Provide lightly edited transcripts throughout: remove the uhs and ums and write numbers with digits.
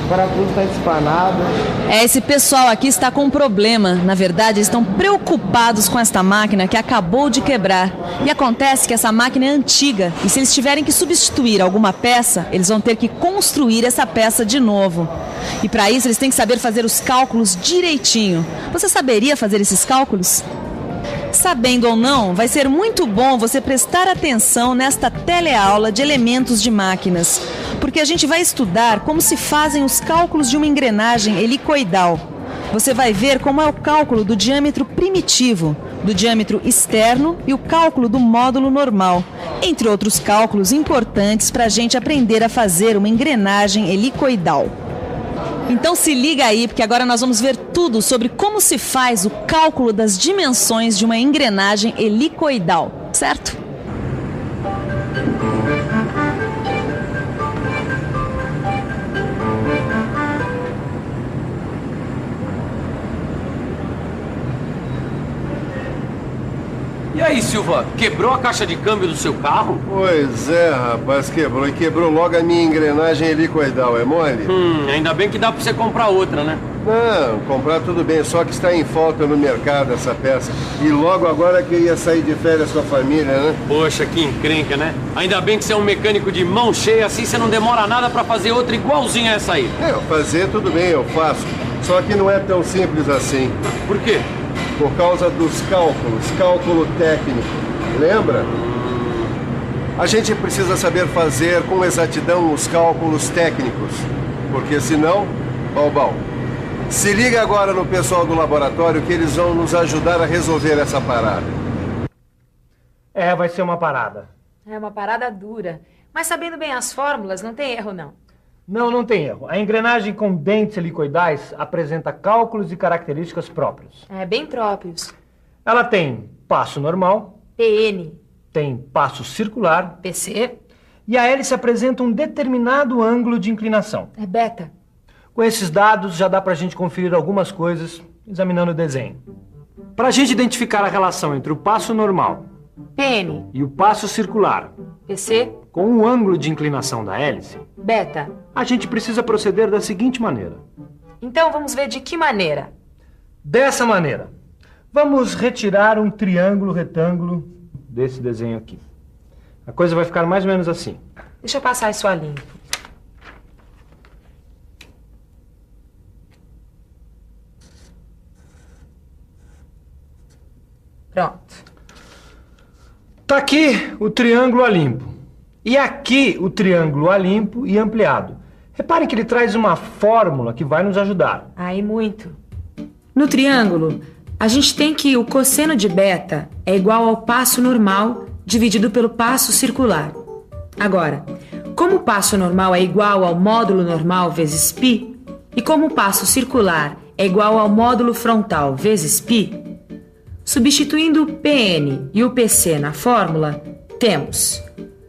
parafuso está espanado. Esse pessoal aqui está com um problema. Na verdade, eles estão preocupados com esta máquina que acabou de quebrar. E acontece que essa máquina é antiga e se eles tiverem que substituir alguma peça, eles vão ter que construir essa peça de novo. E para isso eles têm que saber fazer os cálculos direitinho. Você saberia fazer esses cálculos? Sabendo ou não, vai ser muito bom você prestar atenção nesta teleaula de elementos de máquinas, porque a gente vai estudar como se fazem os cálculos de uma engrenagem helicoidal. Você vai ver como é o cálculo do diâmetro primitivo, do diâmetro externo e o cálculo do módulo normal, entre outros cálculos importantes para a gente aprender a fazer uma engrenagem helicoidal. Então se liga aí, porque agora nós vamos ver tudo sobre como se faz o cálculo das dimensões de uma engrenagem helicoidal, certo? E aí, Silva, quebrou a caixa de câmbio do seu carro? Pois é, rapaz, quebrou. E quebrou logo a minha engrenagem helicoidal, é mole? Ainda bem que dá pra você comprar outra, né? Não, comprar tudo bem, só que está em falta no mercado essa peça. E logo agora que eu ia sair de férias com a família, né? Poxa, que encrenca, né? Ainda bem que você é um mecânico de mão cheia, assim você não demora nada pra fazer outra igualzinha a essa aí. Fazer tudo bem, eu faço. Só que não é tão simples assim. Por quê? Por causa dos cálculos, cálculo técnico. Lembra? A gente precisa saber fazer com exatidão os cálculos técnicos. Porque senão, balbal. Se liga agora no pessoal do laboratório que eles vão nos ajudar a resolver essa parada. Vai ser uma parada. É uma parada dura. Mas sabendo bem as fórmulas, não tem erro, não. Não tem erro. A engrenagem com dentes helicoidais apresenta cálculos e características próprios. Bem próprios. Ela tem passo normal, PN, tem passo circular, PC, e a hélice apresenta um determinado ângulo de inclinação. beta. Com esses dados já dá pra gente conferir algumas coisas examinando o desenho. Pra gente identificar a relação entre o passo normal PN, e o passo circular PC, com o ângulo de inclinação da hélice, beta. a gente precisa proceder da seguinte maneira. Então vamos ver de que maneira. Dessa maneira. Vamos retirar um triângulo retângulo desse desenho aqui. A coisa vai ficar mais ou menos assim. Deixa eu passar isso a limpo. Pronto. Tá aqui o triângulo a limpo. E aqui o triângulo a limpo e ampliado. Reparem que ele traz uma fórmula que vai nos ajudar. Aí muito. No triângulo, a gente tem que o cosseno de beta é igual ao passo normal dividido pelo passo circular. Agora, como o passo normal é igual ao módulo normal vezes π, e como o passo circular é igual ao módulo frontal vezes π, substituindo o PN e o PC na fórmula, temos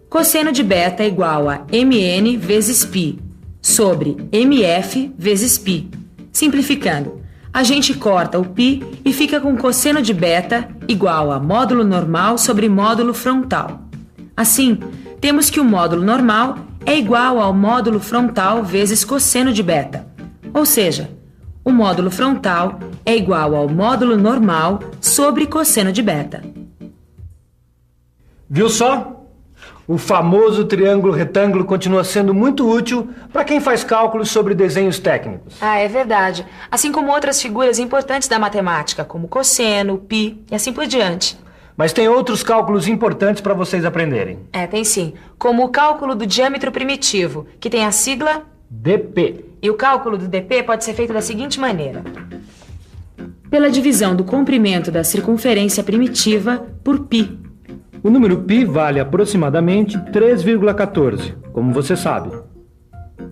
cosseno de beta é igual a MN vezes π sobre MF vezes π. Simplificando, a gente corta o π e fica com cosseno de beta igual a módulo normal sobre módulo frontal. Assim, temos que o módulo normal é igual ao módulo frontal vezes cosseno de beta. Ou seja, o módulo frontal é igual ao módulo normal sobre cosseno de beta. Viu só? O famoso triângulo retângulo continua sendo muito útil para quem faz cálculos sobre desenhos técnicos. É verdade. Assim como outras figuras importantes da matemática, como cosseno, π e assim por diante. Mas tem outros cálculos importantes para vocês aprenderem. Tem sim. Como o cálculo do diâmetro primitivo, que tem a sigla dp. E o cálculo do dp pode ser feito da seguinte maneira. Pela divisão do comprimento da circunferência primitiva por π. O número π vale aproximadamente 3,14, como você sabe.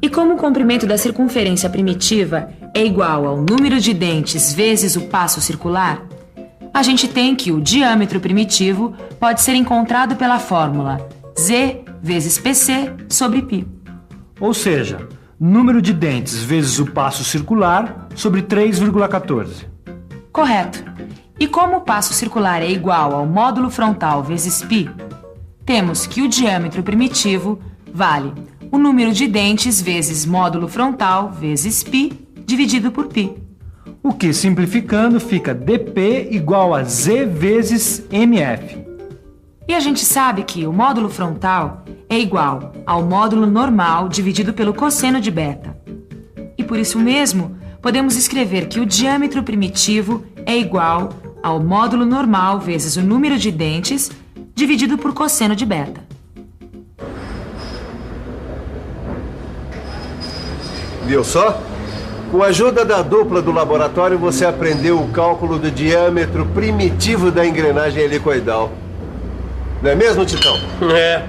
E como o comprimento da circunferência primitiva é igual ao número de dentes vezes o passo circular, a gente tem que o diâmetro primitivo pode ser encontrado pela fórmula z vezes pc sobre π. Ou seja, número de dentes vezes o passo circular sobre 3,14. Correto. E como o passo circular é igual ao módulo frontal vezes π, temos que o diâmetro primitivo vale o número de dentes vezes módulo frontal vezes π dividido por π. O que, simplificando, fica dp igual a z vezes mf. E a gente sabe que o módulo frontal é igual ao módulo normal dividido pelo cosseno de beta. E por isso mesmo, podemos escrever que o diâmetro primitivo é igual ao módulo normal vezes o número de dentes dividido por cosseno de beta. Viu só? Com a ajuda da dupla do laboratório, você aprendeu o cálculo do diâmetro primitivo da engrenagem helicoidal. Não é mesmo, Titão? É,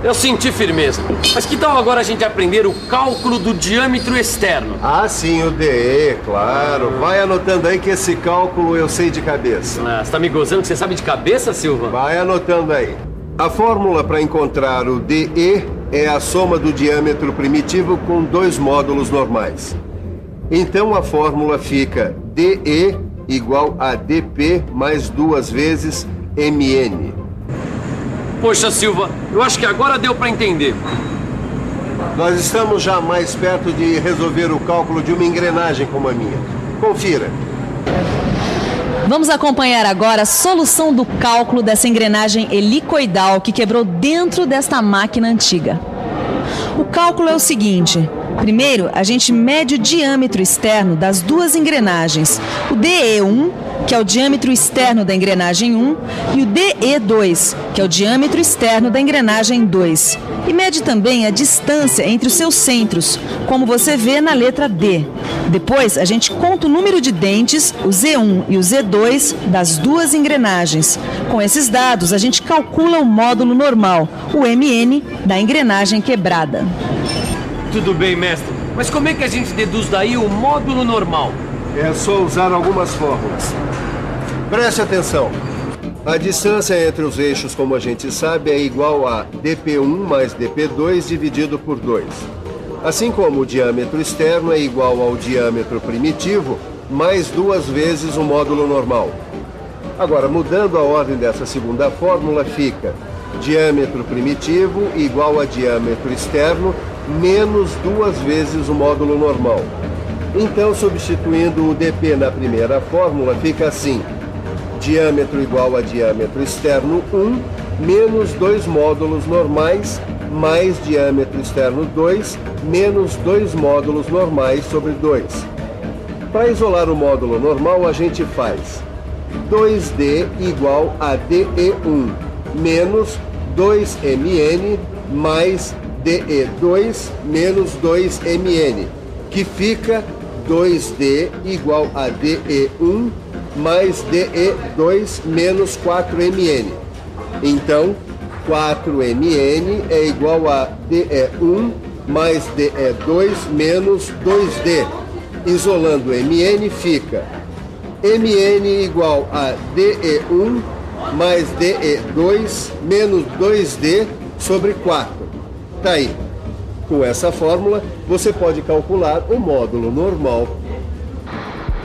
eu senti firmeza. Mas que tal agora a gente aprender o cálculo do diâmetro externo? Ah, sim, o DE, claro. Vai anotando aí que esse cálculo eu sei de cabeça. Ah, você tá me gozando que você sabe de cabeça, Silva? Vai anotando aí. A fórmula para encontrar o DE é a soma do diâmetro primitivo com dois módulos normais. Então a fórmula fica DE igual a DP mais 2 vezes MN. Poxa, Silva, eu acho que agora deu para entender. Nós estamos já mais perto de resolver o cálculo de uma engrenagem como a minha. Confira. Vamos acompanhar agora a solução do cálculo dessa engrenagem helicoidal que quebrou dentro desta máquina antiga. O cálculo é o seguinte: primeiro, a gente mede o diâmetro externo das duas engrenagens, o DE1, que é o diâmetro externo da engrenagem 1, e o DE2, que é o diâmetro externo da engrenagem 2. E mede também a distância entre os seus centros, como você vê na letra D. Depois, a gente conta o número de dentes, o Z1 e o Z2, das duas engrenagens. Com esses dados, a gente calcula o módulo normal, o MN, da engrenagem quebrada. Tudo bem, mestre. Mas como é que a gente deduz daí o módulo normal? É só usar algumas fórmulas. Preste atenção. A distância entre os eixos, como a gente sabe, é igual a dp1 mais dp2 dividido por 2. Assim como o diâmetro externo é igual ao diâmetro primitivo mais 2 vezes o módulo normal. Agora, mudando a ordem dessa segunda fórmula, fica diâmetro primitivo igual a diâmetro externo menos 2 vezes o módulo normal. Então, substituindo o dp na primeira fórmula, fica assim: diâmetro igual a diâmetro externo 1 menos 2 módulos normais mais diâmetro externo 2 menos 2 módulos normais sobre 2. Para isolar o módulo normal, a gente faz 2D igual a DE1 menos 2MN mais DE2 menos 2MN, que fica 2D igual a DE1 mais DE2 menos 4MN. Então, 4MN é igual a DE1 mais DE2 menos 2D. Isolando MN fica MN igual a DE1 mais DE2 menos 2D sobre 4. Tá aí. Com essa fórmula, você pode calcular o módulo normal.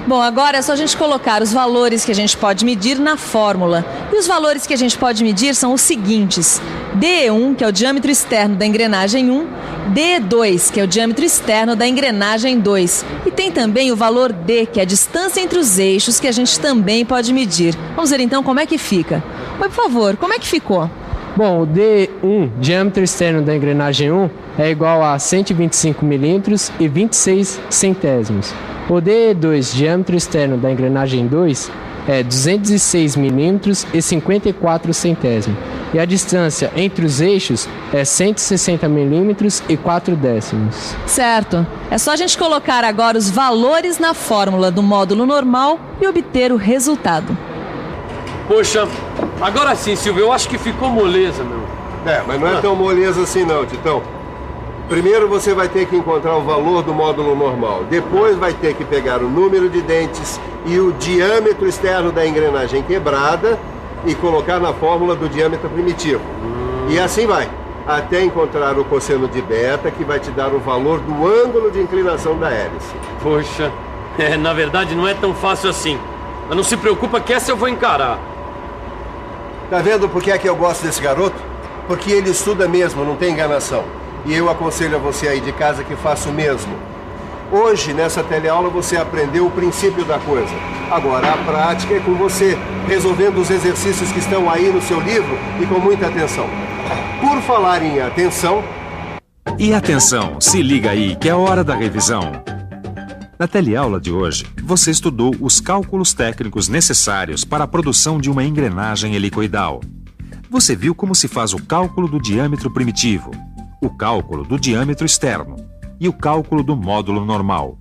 Bom, agora é só a gente colocar os valores que a gente pode medir na fórmula. E os valores que a gente pode medir são os seguintes: DE1, que é o diâmetro externo da engrenagem 1, DE2, que é o diâmetro externo da engrenagem 2. E tem também o valor D, que é a distância entre os eixos, que a gente também pode medir. Vamos ver então como é que fica. Oi, por favor, como é que ficou? Bom, o D1, diâmetro externo da engrenagem 1, é igual a 125 milímetros e 26 centésimos. O DE2, diâmetro externo da engrenagem 2, é 206 milímetros e 54 centésimos. E a distância entre os eixos é 160 milímetros e 4 décimos. Certo. É só a gente colocar agora os valores na fórmula do módulo normal e obter o resultado. Poxa, agora sim, Silvio, eu acho que ficou moleza, meu. Mas não é tão moleza assim não, Titão. Primeiro você vai ter que encontrar o valor do módulo normal. Depois vai ter que pegar o número de dentes e o diâmetro externo da engrenagem quebrada e colocar na fórmula do diâmetro primitivo. E assim vai, até encontrar o cosseno de beta, que vai te dar o valor do ângulo de inclinação da hélice. Poxa, na verdade não é tão fácil assim. Mas não se preocupa que essa eu vou encarar. Tá vendo por que é que eu gosto desse garoto? Porque ele estuda mesmo, não tem enganação. E eu aconselho a você aí de casa que faça o mesmo. Hoje, nessa teleaula, você aprendeu o princípio da coisa. Agora, a prática é com você, resolvendo os exercícios que estão aí no seu livro e com muita atenção. Por falar em atenção... E atenção, se liga aí que é hora da revisão. Na teleaula de hoje, você estudou os cálculos técnicos necessários para a produção de uma engrenagem helicoidal. Você viu como se faz o cálculo do diâmetro primitivo, o cálculo do diâmetro externo e o cálculo do módulo normal.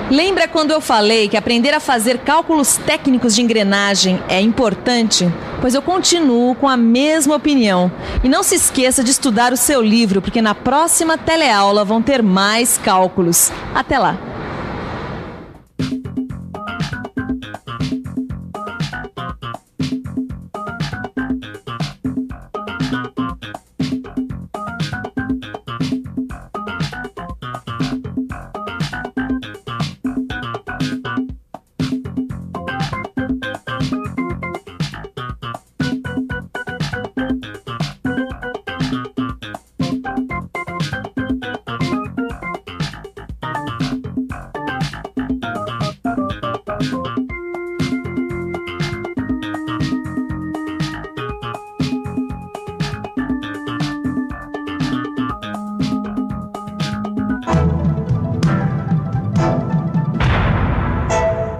Lembra quando eu falei que aprender a fazer cálculos técnicos de engrenagem é importante? Pois eu continuo com a mesma opinião. E não se esqueça de estudar o seu livro, porque na próxima teleaula vão ter mais cálculos. Até lá!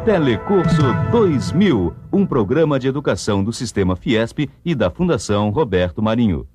Telecurso 2000, um programa de educação do Sistema Fiesp e da Fundação Roberto Marinho.